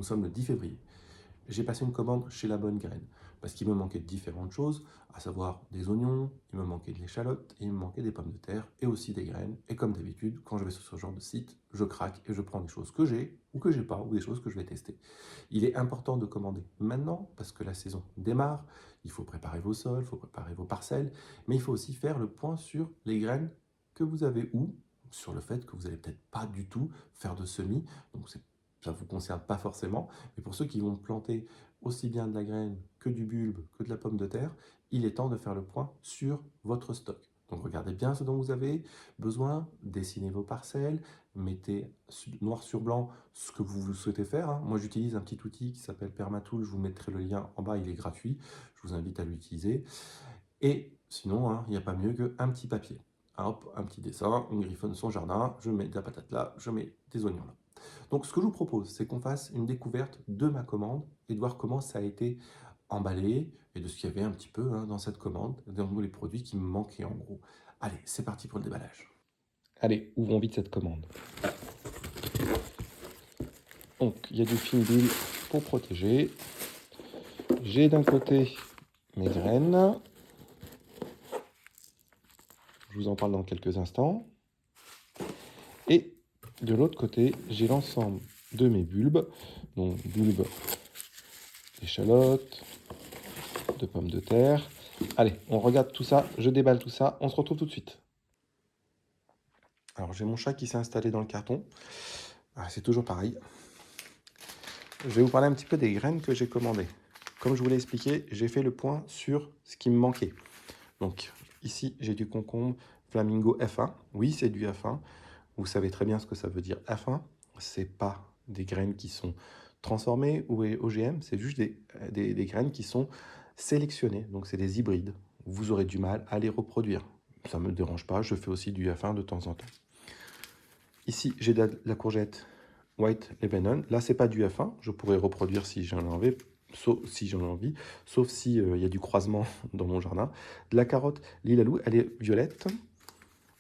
Nous sommes le 10 février. J'ai passé une commande chez La Bonne Graine parce qu'il me manquait différentes choses, à savoir des oignons, il me manquait de l'échalote, et il me manquait des pommes de terre et aussi des graines. Et comme d'habitude, quand je vais sur ce genre de site, je craque et je prends des choses que j'ai ou que j'ai pas, ou des choses que je vais tester. Il est important de commander maintenant parce que la saison démarre, il faut préparer vos sols, il faut préparer vos parcelles, mais il faut aussi faire le point sur les graines que vous avez ou sur le fait que vous n'allez peut-être pas du tout faire de semis, donc ça ne vous concerne pas forcément, mais pour ceux qui vont planter aussi bien de la graine que du bulbe, que de la pomme de terre, il est temps de faire le point sur votre stock. Donc regardez bien ce dont vous avez besoin, dessinez vos parcelles, mettez noir sur blanc ce que vous souhaitez faire, hein. Moi j'utilise un petit outil qui s'appelle Permatool, je vous mettrai le lien en bas, il est gratuit, je vous invite à l'utiliser. Et sinon, hein, il n'y a pas mieux qu'un petit papier. Hop, un petit dessin, on griffonne son jardin, je mets de la patate là, je mets des oignons là. Donc, ce que je vous propose, c'est qu'on fasse une découverte de ma commande et de voir comment ça a été emballé et de ce qu'il y avait un petit peu, hein, dans cette commande, dans les produits qui me manquaient en gros. Allez, c'est parti pour le déballage. Allez, ouvrons vite cette commande. Donc, il y a du film bulle pour protéger. J'ai d'un côté mes graines. Je vous en parle dans quelques instants. Et de l'autre côté, j'ai l'ensemble de mes bulbes. Donc, bulbes d'échalotes, de pommes de terre. Allez, on regarde tout ça, je déballe tout ça, on se retrouve tout de suite. Alors j'ai mon chat qui s'est installé dans le carton. Ah, c'est toujours pareil. Je vais vous parler un petit peu des graines que j'ai commandées. Comme je vous l'ai expliqué, j'ai fait le point sur ce qui me manquait. Donc ici, j'ai du concombre Flamingo F1. Oui, c'est du F1. Vous savez très bien ce que ça veut dire F1. C'est pas des graines qui sont transformées ou OGM, c'est juste des graines qui sont sélectionnées. Donc c'est des hybrides. Vous aurez du mal à les reproduire. Ça ne me dérange pas, je fais aussi du F1 de temps en temps. Ici, j'ai de la courgette White Lebanon. Là, c'est pas du F1. Je pourrais reproduire si j'en ai envie, sauf si il y a du croisement dans mon jardin. De la carotte Lilalou, elle est violette.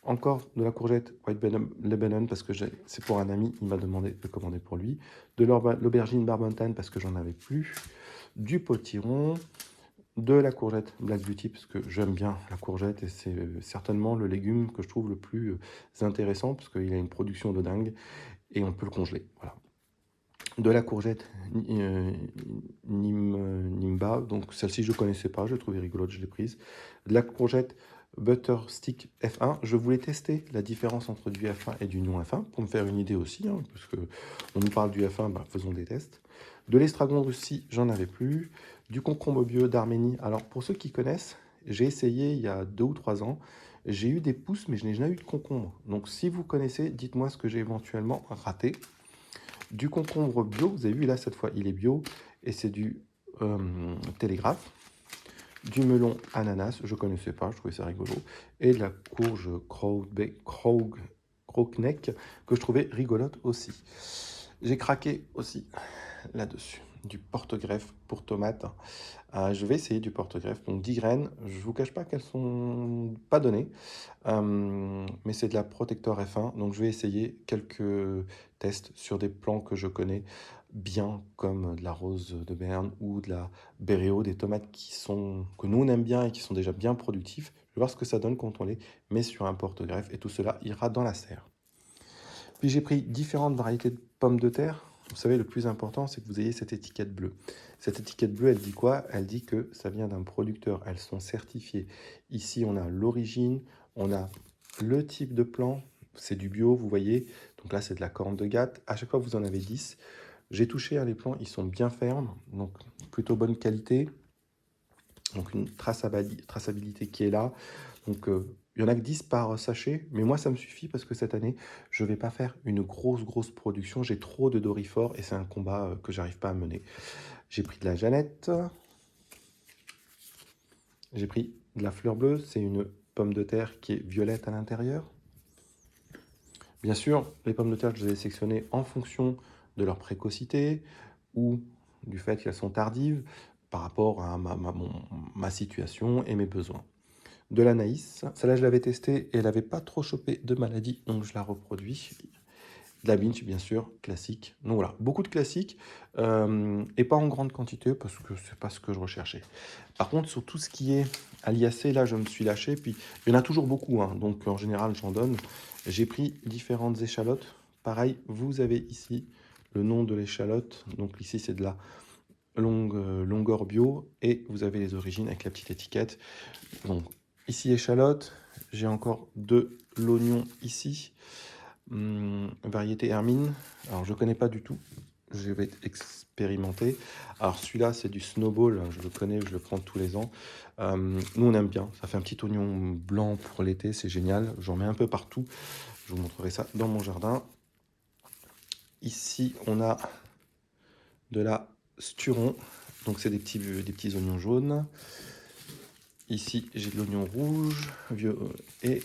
Encore de la courgette White Lebanon parce que c'est pour un ami, il m'a demandé de commander pour lui. De l'aubergine Barbantane parce que j'en avais plus. Du potiron. De la courgette Black Beauty parce que j'aime bien la courgette et c'est certainement le légume que je trouve le plus intéressant parce qu'il a une production de dingue et on peut le congeler. Voilà. De la courgette Nimba, donc celle-ci je ne connaissais pas, je l'ai trouvée rigolote, je l'ai prise. De la courgette Butter Stick F1, je voulais tester la différence entre du F1 et du non F1 pour me faire une idée aussi, hein, parce que on nous parle du F1, bah, faisons des tests. De l'estragon russie, j'en avais plus. Du concombre bio d'Arménie, alors pour ceux qui connaissent, j'ai essayé il y a 2 ou 3 ans, j'ai eu des pousses mais je n'ai jamais eu de concombre. Donc si vous connaissez, dites-moi ce que j'ai éventuellement raté. Du concombre bio, vous avez vu là cette fois il est bio et c'est du télégraphe. Du melon ananas, je ne connaissais pas, je trouvais ça rigolo. Et de la courge croquenec que je trouvais rigolote aussi. J'ai craqué aussi là-dessus. Du porte-greffe pour tomates. Je vais essayer du porte-greffe. Donc 10 graines. Je ne vous cache pas qu'elles sont pas données. Mais c'est de la Protector F1. Donc je vais essayer quelques tests sur des plants que je connais bien, comme de la rose de Berne ou de la Béréo, des tomates que nous on aime bien et qui sont déjà bien productifs. Je vais voir ce que ça donne quand on les met sur un porte-greffe. Et tout cela ira dans la serre. Puis j'ai pris différentes variétés de pommes de terre. Vous savez, le plus important, c'est que vous ayez cette étiquette bleue. Cette étiquette bleue, elle dit quoi? Elle dit que ça vient d'un producteur. Elles sont certifiées. Ici, on a l'origine, on a le type de plant. C'est du bio, vous voyez. Donc là, c'est de la corne de Gatte. À chaque fois, vous en avez 10. J'ai touché, hein, les plants, ils sont bien fermes. Donc, plutôt bonne qualité. Donc, une traçabilité qui est là. Donc, il y en a que 10 par sachet, mais moi, ça me suffit parce que cette année, je ne vais pas faire une grosse production. J'ai trop de dorifort et c'est un combat que j'arrive pas à mener. J'ai pris de la Jeannette. J'ai pris de la fleur bleue. C'est une pomme de terre qui est violette à l'intérieur. Bien sûr, les pommes de terre, je les ai sélectionnées en fonction de leur précocité ou du fait qu'elles sont tardives par rapport à ma situation et mes besoins. De l'anaïs. Celle-là, je l'avais testée et elle n'avait pas trop chopé de maladie, donc je la reproduis. de la binge, bien sûr, classique. Donc voilà, beaucoup de classiques et pas en grande quantité parce que c'est pas ce que je recherchais. Par contre, sur tout ce qui est aliacé, là, je me suis lâché. Puis il y en a toujours beaucoup, hein, donc en général, j'en donne. J'ai pris différentes échalotes. Pareil, vous avez ici le nom de l'échalote. Donc ici, c'est de la longueur bio et vous avez les origines avec la petite étiquette. Donc ici, échalote. J'ai encore de l'oignon ici. Variété Hermine. Alors, je ne connais pas du tout. Je vais expérimenter. Alors, celui-là, c'est du Snowball. Je le connais, je le prends tous les ans. Nous, on aime bien. Ça fait un petit oignon blanc pour l'été. C'est génial. J'en mets un peu partout. Je vous montrerai ça dans mon jardin. Ici, on a de la Sturon. Donc, c'est des petits oignons jaunes. Ici, j'ai de l'oignon rouge vieux et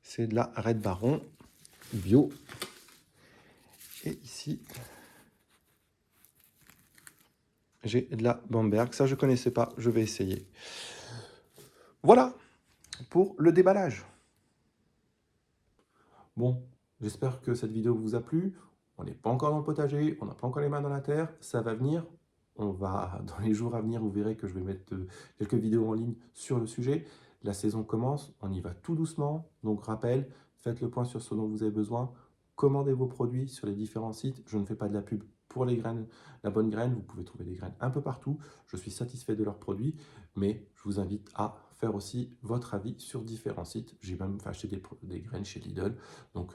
c'est de la Red Baron bio. Et ici, j'ai de la Bamberg. Ça, je ne connaissais pas. Je vais essayer. Voilà pour le déballage. Bon, j'espère que cette vidéo vous a plu. On n'est pas encore dans le potager. On n'a pas encore les mains dans la terre. Ça va venir. On va, dans les jours à venir, vous verrez que je vais mettre quelques vidéos en ligne sur le sujet. La saison commence. On y va tout doucement. Donc, rappel, faites le point sur ce dont vous avez besoin. Commandez vos produits sur les différents sites. Je ne fais pas de la pub pour les graines, la bonne graine. Vous pouvez trouver des graines un peu partout. Je suis satisfait de leurs produits, mais je vous invite à faire aussi votre avis sur différents sites. J'ai même acheté des graines chez Lidl. Donc,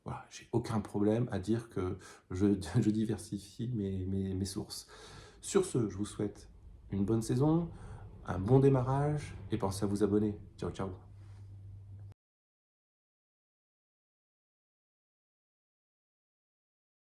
voilà, j'ai aucun problème à dire que je diversifie mes sources. Sur ce, je vous souhaite une bonne saison, un bon démarrage et pensez à vous abonner. Ciao, ciao.